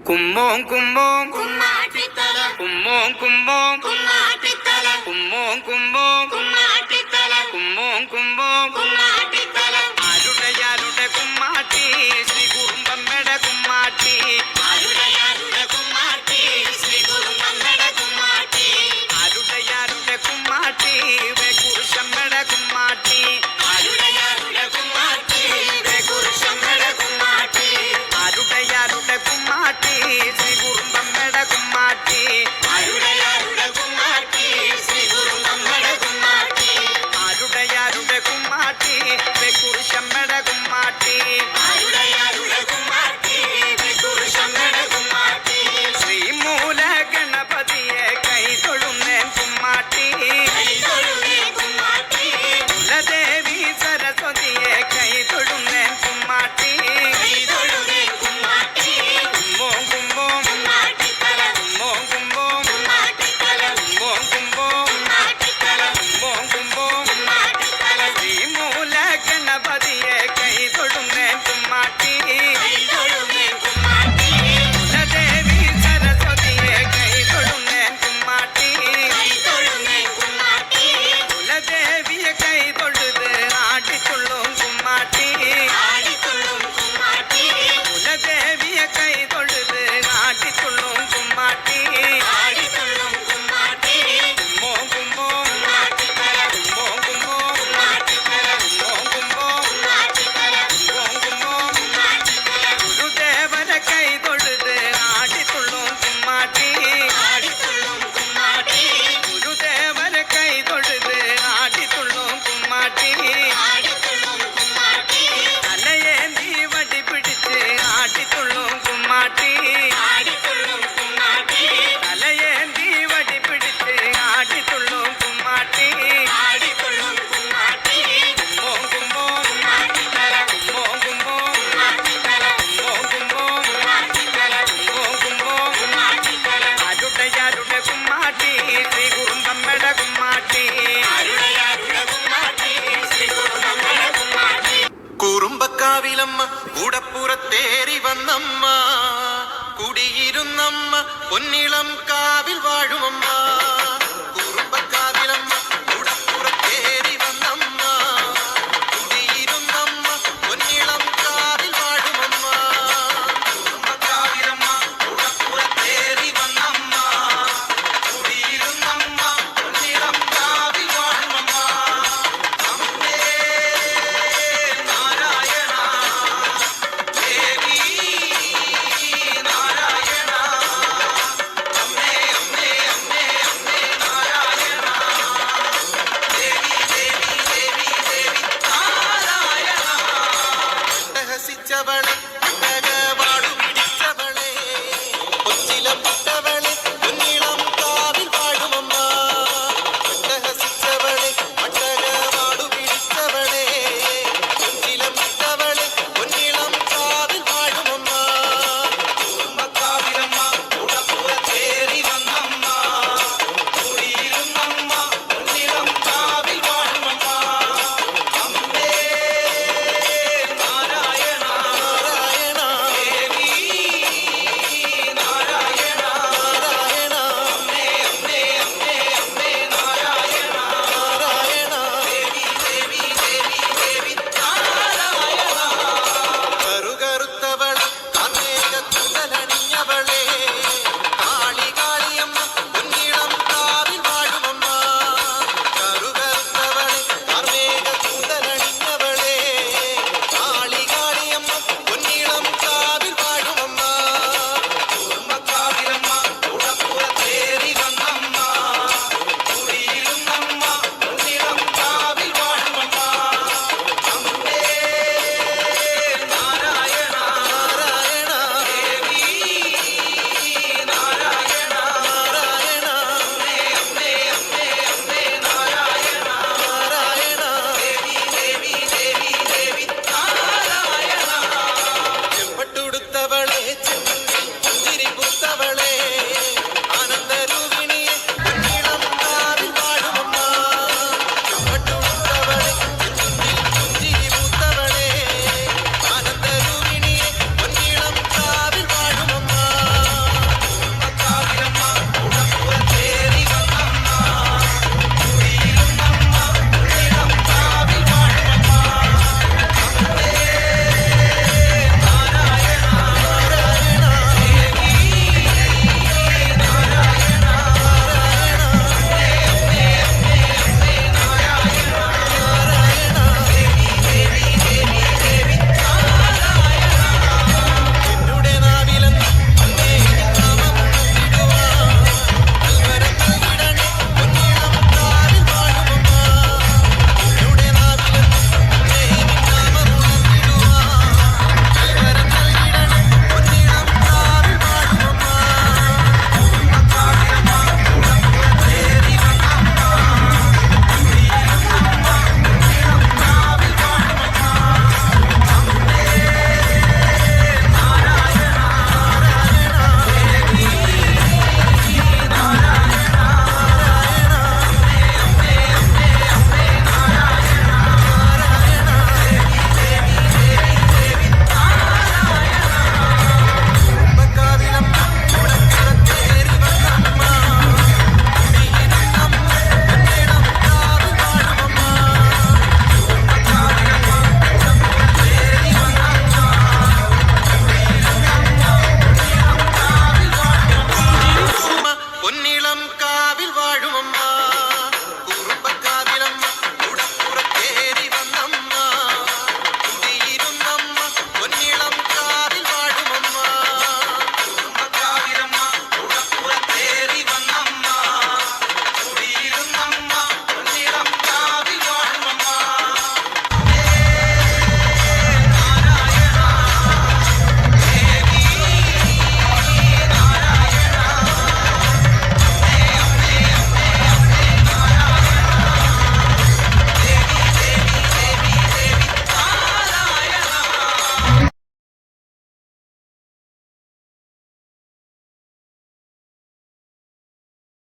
കുമ്മോം കുമ്മോം കുമ്മാട്ടിത്തല കുമ്മോം കുമ്മോം കുമ്മാട്ടിത്തല കുമ്മോം കുമ്മോം കുമ്മാട്ടിത്തല കുമ്മോം കുമ്മോം കുമ്മാട്ടിത്തല ആരുടെ കുമ്മാട്ടി ശ്രീ കുറുമ്പമ്മയുടെ കുമ്മാട്ടി ആരുടെ കുമ്മാട്ടി ശ്രീ കുറുമ്പമ്മയുടെ കുമ്മാട്ടി ആരുടെ കുമ്മാട്ടി കുറുശമ്മയുടെ കുമ്മാട്ടി ആരുടെ കുമ്മാട്ടി കുറുശമ്മയുടെ കുമ്മാട്ടി ആരുടെ കുമ്മാട്ടി ശ്രീ കുറുമ്പമ്മയുടെ കുമ്മാട്ടി ആരുടെ കുമ്മാട്ടി ശ്രീ കുറുമ്പമ്മയുടെ കുമ്മാട്ടി ആരുടെ കുമ്മാട്ടി കുറുശമ്മയുടെ കുമ്മാട്ടി ആരുടെ കുമ്മാട്ടി കുറുശമ്മയുടെ കുമ്മാട്ടി ശ്രീമൂല ഗണപതിയെ കൈതൊഴുന്നേൻ കുമ്മാട്ടി കൈതൊഴുന്നേ കുമ്മാട്ടി കുലദേവി സരസ്വതിയെ കൈതൊഴുന്നേൻ കുമ്മാട്ടി കൈതൊഴുന്നേ കുമ്മാട്ടി കുമ്മോം കുമ്മോം കുമ്മാട്ടിത്തല കുമ്മോം കുമ്മോം കുമ്മാട്ടിത്തല കുമ്മോം കുമ്മോം കുമ്മാട്ടിത്തല കുമ്മോം കുമ്മോം കുമ്മാട്ടിത്തല ശ്രീമൂല ഗണപതിയെ കൈതൊഴുന്നേൻ കുമ്മാട്ടി കൈതൊഴുന്നേ കുമ്മാട്ടി കുലദേവി സരസ്വതിയെ കൈതൊഴുന്നേൻ കുമ്മാട്ടി കൈതൊഴുന്നേ കുമ്മാട്ടി കുലദേവിയെ കൈതൊഴുത് ആടിത്തുള്ളും കുമ്മാട്ടി ആടിത്തുള്ളും കുമ്മാട്ടി കുലദേവിയെ കൈതൊഴുത് ആടിത്തുള്ളും കുമ്മാട്ടി ആടിത്തുള്ളും കുമ്മാട്ടി കുമ്മോം കുമ്മോം കുമ്മാട്ടിത്തല കുമ്മോം കുമ്മോം കുമ്മാട്ടിത്തല കുമ്മോം കുമ്മോം കുമ്മാട്ടിത്തല കുമ്മോം കുമ്മോം കുമ്മാട്ടിത്തല ഗുരുദേവരെ കൈതൊഴുത് ആടിത്തുള്ളും കുമ്മാട്ടി ആടിത്തുള്ളും കുമ്മാട്ടി ഗുരുദേവരെ കൈതൊഴുത് ആടിത്തുള്ളും കുമ്മാട്ടി ആടിത്തുള്ളും കുമ്മാട്ടി തലയേന്തി വടി പിടിച്ച് ആടിത്തുള്ളും കുമ്മാട്ടി ആടിത്തുള്ളും കുമ്മാട്ടി തലയേന്തി വടി പിടിച്ച് ആടിത്തുള്ളും കുമ്മാട്ടി ആടിത്തുള്ളും കുമ്മാട്ടി കുമ്മോം കുമ്മോം കുമ്മാട്ടിത്തല കുമ്മോം കുമ്മോം കുമ്മാട്ടിത്തല കുമ്മോം കുമ്മോം കുമ്മാട്ടിത്തല കുമ്മോം കുമ്മോം കുമ്മാട്ടിത്തല ആരുടെ കുമ്മാട്ടി ശ്രീ കുറുമ്പമ്മയുടെ കുമ്മാട്ടി ആരുടെ കുമ്മാട്ടി ശ്രീ കുറുമ്പമ്മയുടെ കുമ്മാട്ടി കുറുമ്പക്കാവിലമ്മ കൂടപ്പുറത്തേറി വന്നമ്മ കുടിയിരുന്നമ്മ പൊന്നിളം കാവിൽ വാഴുമമ്മ